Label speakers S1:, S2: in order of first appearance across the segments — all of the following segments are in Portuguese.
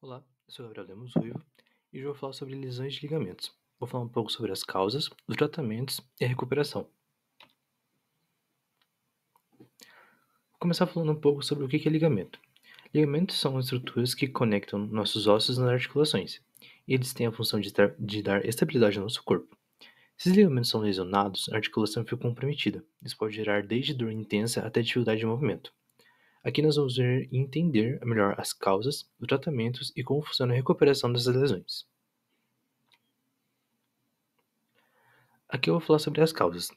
S1: Olá, eu sou Gabriel Lemos Ruivo e hoje eu vou falar sobre lesões de ligamentos. Vou falar um pouco sobre as causas, os tratamentos e a recuperação. Vou começar falando um pouco sobre o que é ligamento. Ligamentos são estruturas que conectam nossos ossos nas articulações. E eles têm a função de dar estabilidade ao nosso corpo. Se os ligamentos são lesionados, a articulação fica comprometida. Isso pode gerar desde dor intensa até dificuldade de movimento. Aqui nós vamos ver e entender melhor as causas, os tratamentos e como funciona a recuperação dessas lesões. Aqui eu vou falar sobre as causas.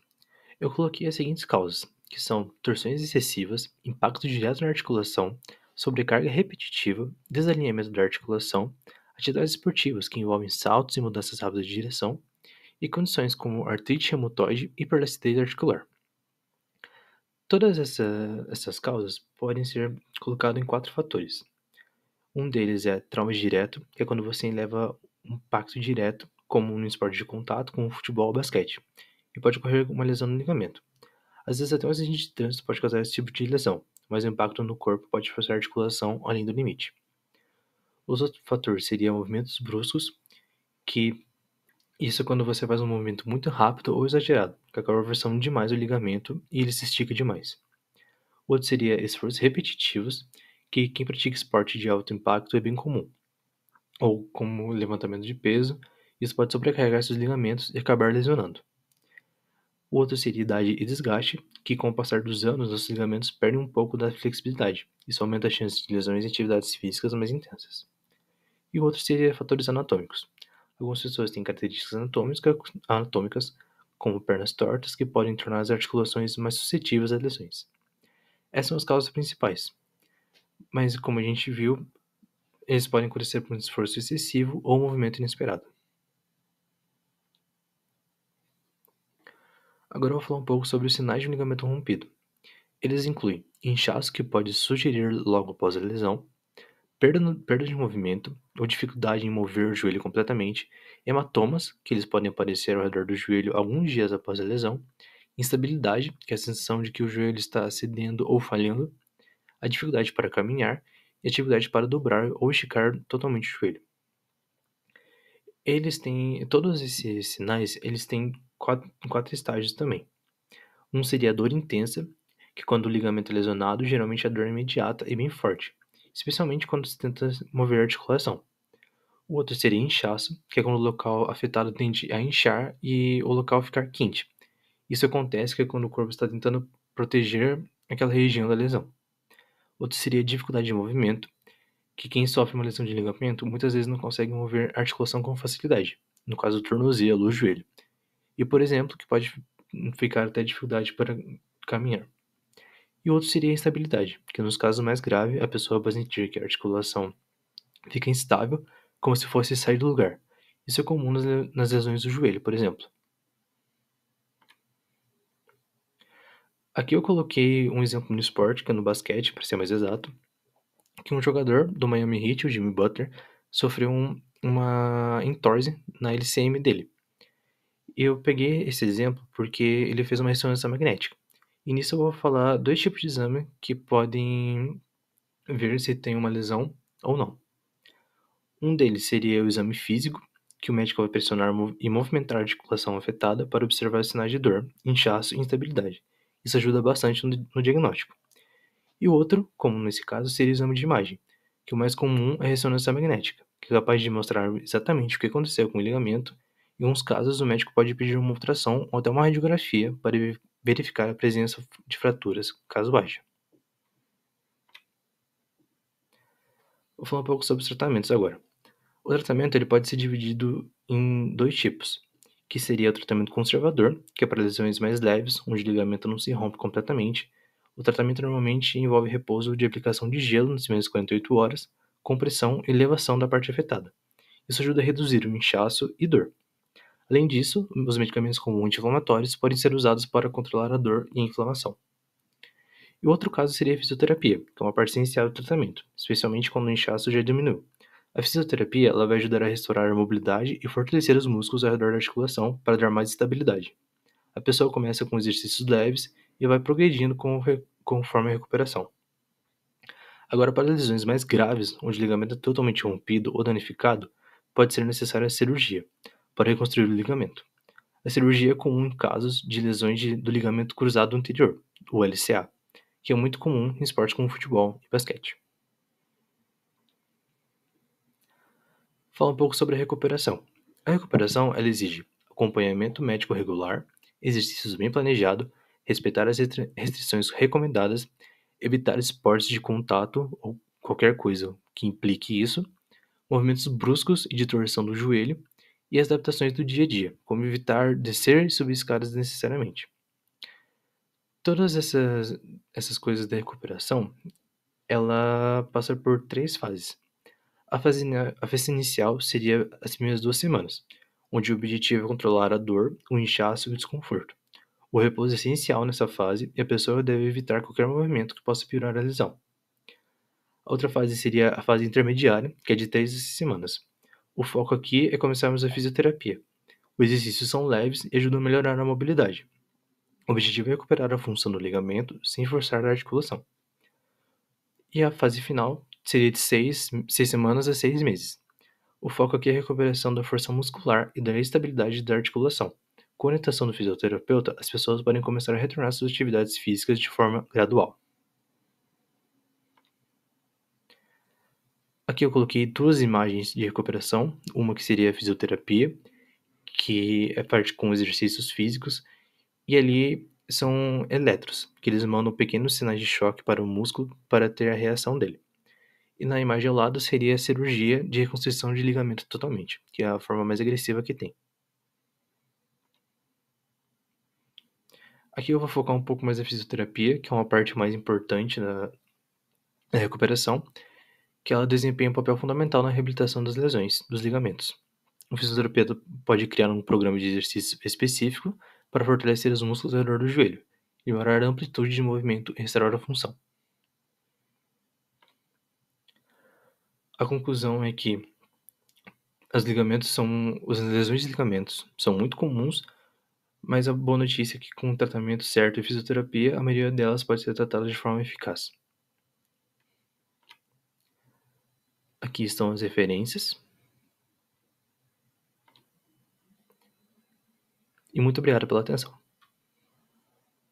S1: Eu coloquei as seguintes causas, que são torções excessivas, impacto direto na articulação, sobrecarga repetitiva, desalinhamento da articulação, atividades esportivas que envolvem saltos e mudanças rápidas de direção, e condições como artrite reumatoide e hiperelasticidade articular. Todas essas causas podem ser colocadas em 4 fatores. Um deles é trauma direto, que é quando você leva um impacto direto, como no esporte de contato, como futebol ou basquete, e pode ocorrer uma lesão no ligamento. Às vezes até um acidente de trânsito pode causar esse tipo de lesão, mas o impacto no corpo pode forçar a articulação além do limite. Os outros fatores seriam movimentos bruscos, que isso é quando você faz um movimento muito rápido ou exagerado, que acaba forçando demais o ligamento e ele se estica demais. O outro seria esforços repetitivos, que quem pratica esporte de alto impacto é bem comum, ou como levantamento de peso, isso pode sobrecarregar seus ligamentos e acabar lesionando. O outro seria idade e desgaste, que com o passar dos anos, os ligamentos perdem um pouco da flexibilidade. Isso aumenta a chance de lesões em atividades físicas mais intensas. E o outro seria fatores anatômicos. Algumas pessoas têm características anatômicas, como pernas tortas, que podem tornar as articulações mais suscetíveis a lesões. Essas são as causas principais. Mas, como a gente viu, eles podem acontecer por um esforço excessivo ou um movimento inesperado. Agora eu vou falar um pouco sobre os sinais de um ligamento rompido. Eles incluem inchaço, que pode sugerir logo após a lesão, perda de movimento ou dificuldade em mover o joelho completamente, hematomas, que eles podem aparecer ao redor do joelho alguns dias após a lesão, instabilidade, que é a sensação de que o joelho está cedendo ou falhando, a dificuldade para caminhar e a dificuldade para dobrar ou esticar totalmente o joelho. Todos esses sinais, eles têm quatro estágios também. Um seria a dor intensa, que quando o ligamento é lesionado, geralmente a dor é imediata e bem forte, especialmente quando se tenta mover a articulação. O outro seria inchaço, que é quando o local afetado tende a inchar e o local ficar quente. Isso acontece quando o corpo está tentando proteger aquela região da lesão. Outro seria dificuldade de movimento, que quem sofre uma lesão de ligamento muitas vezes não consegue mover a articulação com facilidade, no caso do tornozelo ou joelho. E, por exemplo, que pode ficar até dificuldade para caminhar. E o outro seria a instabilidade, que nos casos mais graves a pessoa vai sentir que a articulação fica instável, como se fosse sair do lugar. Isso é comum nas lesões do joelho, por exemplo. Aqui eu coloquei um exemplo no esporte, que é no basquete, para ser mais exato, que um jogador do Miami Heat, o Jimmy Butler, sofreu uma entorse na LCM dele. E eu peguei esse exemplo porque ele fez uma ressonância magnética. E nisso eu vou falar dois tipos de exame que podem ver se tem uma lesão ou não. Um deles seria o exame físico, que o médico vai pressionar e movimentar a articulação afetada para observar os sinais de dor, inchaço e instabilidade. Isso ajuda bastante no diagnóstico. E o outro, como nesse caso, seria o exame de imagem, que o mais comum é a ressonância magnética, que é capaz de mostrar exatamente o que aconteceu com o ligamento. Em alguns casos, o médico pode pedir uma ultrassom ou até uma radiografia para verificar a presença de fraturas, caso haja. Vou falar um pouco sobre os tratamentos agora. O tratamento ele pode ser dividido em dois tipos, que seria o tratamento conservador, que é para lesões mais leves, onde o ligamento não se rompe completamente. O tratamento normalmente envolve repouso de aplicação de gelo nas primeiras 48 horas, compressão e elevação da parte afetada. Isso ajuda a reduzir o inchaço e dor. Além disso, os medicamentos como anti-inflamatórios podem ser usados para controlar a dor e a inflamação. E o outro caso seria a fisioterapia, que é uma parte essencial do tratamento, especialmente quando o inchaço já diminuiu. A fisioterapia ela vai ajudar a restaurar a mobilidade e fortalecer os músculos ao redor da articulação para dar mais estabilidade. A pessoa começa com exercícios leves e vai progredindo conforme a recuperação. Agora, para lesões mais graves, onde o ligamento é totalmente rompido ou danificado, pode ser necessária a cirurgia para reconstruir o ligamento. A cirurgia é comum em casos de lesões do ligamento cruzado anterior, o LCA, que é muito comum em esportes como futebol e basquete. Fala um pouco sobre a recuperação. A recuperação ela exige acompanhamento médico regular, exercícios bem planejados, respeitar as restrições recomendadas, evitar esportes de contato ou qualquer coisa que implique isso, movimentos bruscos e de torção do joelho e as adaptações do dia a dia, como evitar descer e subir escadas desnecessariamente. Todas essas coisas da recuperação, ela passa por três fases. A fase inicial seria as primeiras 2 semanas, onde o objetivo é controlar a dor, o inchaço e o desconforto. O repouso é essencial nessa fase e a pessoa deve evitar qualquer movimento que possa piorar a lesão. A outra fase seria a fase intermediária, que é de 3 a 6 semanas. O foco aqui é começarmos a fisioterapia. Os exercícios são leves e ajudam a melhorar a mobilidade. O objetivo é recuperar a função do ligamento sem forçar a articulação. E a fase final seria de 6 semanas a 6 meses. O foco aqui é a recuperação da força muscular e da estabilidade da articulação. Com a orientação do fisioterapeuta, as pessoas podem começar a retornar às suas atividades físicas de forma gradual. Aqui eu coloquei duas imagens de recuperação, uma que seria a fisioterapia, que é parte com exercícios físicos, e ali são eletros, que eles mandam pequenos sinais de choque para o músculo para ter a reação dele. E na imagem ao lado seria a cirurgia de reconstrução de ligamento totalmente, que é a forma mais agressiva que tem. Aqui eu vou focar um pouco mais na fisioterapia, que é uma parte mais importante da recuperação, que ela desempenha um papel fundamental na reabilitação das lesões, dos ligamentos. O fisioterapeuta pode criar um programa de exercício específico para fortalecer os músculos ao redor do joelho, melhorar a amplitude de movimento e restaurar a função. A conclusão é que as lesões de ligamentos são muito comuns, mas a boa notícia é que com o tratamento certo e fisioterapia, a maioria delas pode ser tratada de forma eficaz. Aqui estão as referências. E muito obrigado pela atenção.